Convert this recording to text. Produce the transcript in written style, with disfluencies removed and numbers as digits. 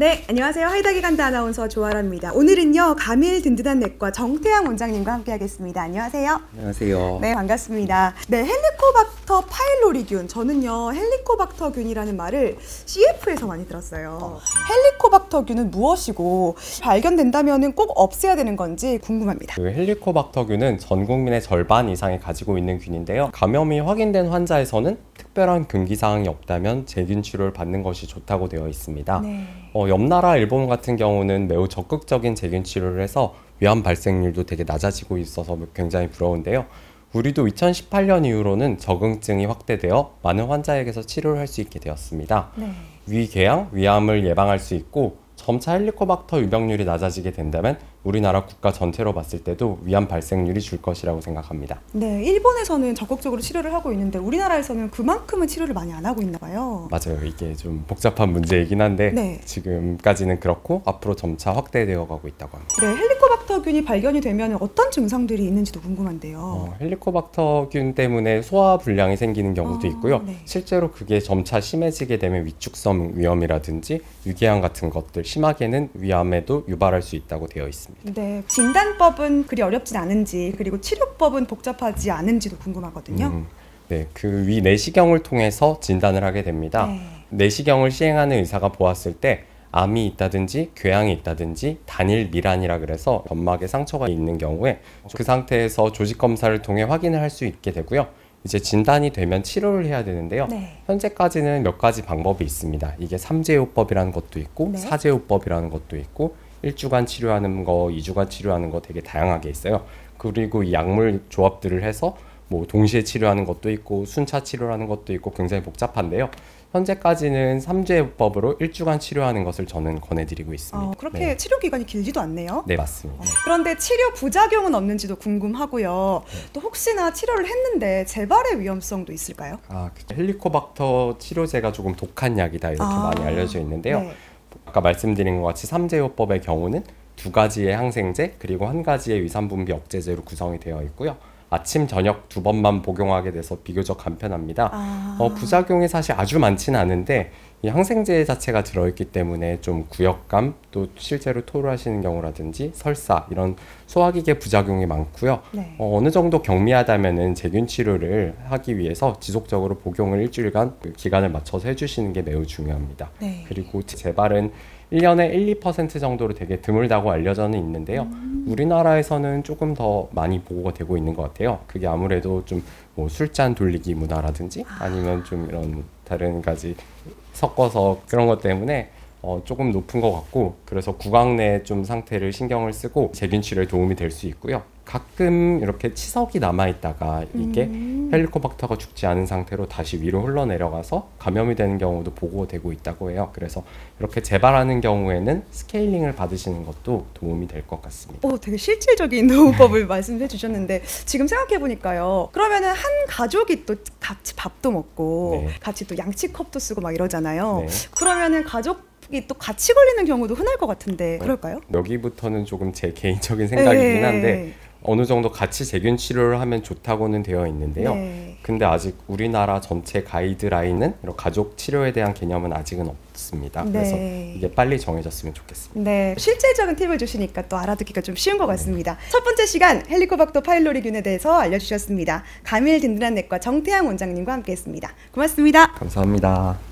네, 안녕하세요. 하이다기 간다 아나운서 조아라입니다. 오늘은요, 감일 든든한 내과 정태양 원장님과 함께하겠습니다. 안녕하세요. 안녕하세요. 네, 반갑습니다. 네, 헬리코박터 파일로리균. 저는요, 헬리코박터균이라는 말을 CF에서 많이 들었어요. 헬리코박터균은 무엇이고 발견된다면 꼭 없애야 되는 건지 궁금합니다. 그 헬리코박터균은 전 국민의 절반 이상이 가지고 있는 균인데요. 감염이 확인된 환자에서는 특별한 금기 사항이 없다면 재균 치료를 받는 것이 좋다고 되어 있습니다. 네. 옆 나라 일본 같은 경우는 매우 적극적인 재균 치료를 해서 위암 발생률도 되게 낮아지고 있어서 굉장히 부러운데요. 우리도 2018년 이후로는 적응증이 확대되어 많은 환자에게서 치료를 할 수 있게 되었습니다. 네. 위궤양, 위암을 예방할 수 있고 점차 헬리코박터 유병률이 낮아지게 된다면 우리나라 국가 전체로 봤을 때도 위암 발생률이 줄 것이라고 생각합니다. 네, 일본에서는 적극적으로 치료를 하고 있는데 우리나라에서는 그만큼은 치료를 많이 안 하고 있나 봐요. 맞아요. 이게 좀 복잡한 문제이긴 한데 네. 지금까지는 그렇고 앞으로 점차 확대되어 가고 있다고 합니다. 네, 헬리코박터균이 발견이 되면 어떤 증상들이 있는지도 궁금한데요. 헬리코박터균 때문에 소화 불량이 생기는 경우도 있고요. 네. 실제로 그게 점차 심해지게 되면 위축성 위염이라든지 유궤양 같은 것들, 심하게는 위암에도 유발할 수 있다고 되어 있습니다. 네, 진단법은 그리 어렵진 않은지 그리고 치료법은 복잡하지 않은지도 궁금하거든요. 네, 그 위 내시경을 통해서 진단을 하게 됩니다. 네. 내시경을 시행하는 의사가 보았을 때 암이 있다든지 궤양이 있다든지 단일 미란이라 그래서 점막에 상처가 있는 경우에 그 상태에서 조직 검사를 통해 확인을 할 수 있게 되고요. 이제 진단이 되면 치료를 해야 되는데요. 네. 현재까지는 몇 가지 방법이 있습니다. 이게 3제요법이라는 것도 있고 네. 4제요법이라는 것도 있고 1주간 치료하는 거, 2주간 치료하는 거 되게 다양하게 있어요. 그리고 이 약물 조합들을 해서 뭐 동시에 치료하는 것도 있고 순차 치료라는 것도 있고 굉장히 복잡한데요. 현재까지는 3제요법으로 1주간 치료하는 것을 저는 권해드리고 있습니다. 그렇게 네. 치료 기간이 길지도 않네요. 네, 맞습니다. 그런데 치료 부작용은 없는지도 궁금하고요. 또 혹시나 치료를 했는데 재발의 위험성도 있을까요? 헬리코박터 치료제가 조금 독한 약이다 이렇게 많이 알려져 있는데요. 네. 아까 말씀드린 것 같이 3제요법의 경우는 2가지의 항생제 그리고 1가지의 위산분비 억제제로 구성이 되어 있고요. 아침, 저녁 2번만 복용하게 돼서 비교적 간편합니다. 부작용이 사실 아주 많지는 않은데 이 항생제 자체가 들어있기 때문에 좀 구역감, 또 실제로 토를 하시는 경우라든지 설사 이런 소화기계 부작용이 많고요. 네. 어느 정도 경미하다면은 재균 치료를 하기 위해서 지속적으로 복용을 일주일간 기간을 맞춰서 해주시는 게 매우 중요합니다. 네. 그리고 재발은 1년에 1~2% 정도로 되게 드물다고 알려져는 있는데요. 우리나라에서는 조금 더 많이 보고가 되고 있는 것 같아요. 그게 아무래도 좀 뭐 술잔 돌리기 문화라든지 아니면 좀 이런 다른 가지 섞어서 그런 것 때문에 조금 높은 것 같고, 그래서 구강 내 좀 상태를 신경을 쓰고 재균 치료에 도움이 될 수 있고요. 가끔 이렇게 치석이 남아있다가 이게 헬리코박터가 죽지 않은 상태로 다시 위로 흘러내려가서 감염이 되는 경우도 보고되고 있다고 해요. 그래서 이렇게 재발하는 경우에는 스케일링을 받으시는 것도 도움이 될 것 같습니다. 되게 실질적인 도우법을 말씀해 주셨는데 지금 생각해 보니까요. 그러면은 한 가족이 또 같이 밥도 먹고 네. 같이 또 양치컵도 쓰고 막 이러잖아요. 네. 그러면은 가족이 또 같이 걸리는 경우도 흔할 것 같은데 그럴까요? 여기부터는 조금 제 개인적인 생각이긴 한데 네. 어느 정도 같이 재균 치료를 하면 좋다고는 되어 있는데요. 네. 근데 아직 우리나라 전체 가이드라인은 이런 가족 치료에 대한 개념은 아직은 없습니다. 네. 그래서 이게 빨리 정해졌으면 좋겠습니다. 네, 실질적인 팁을 주시니까 또 알아듣기가 좀 쉬운 것 같습니다. 첫 번째 시간 헬리코박터 파일로리균에 대해서 알려주셨습니다. 감일 든든한 내과 정태양 원장님과 함께했습니다. 고맙습니다. 감사합니다.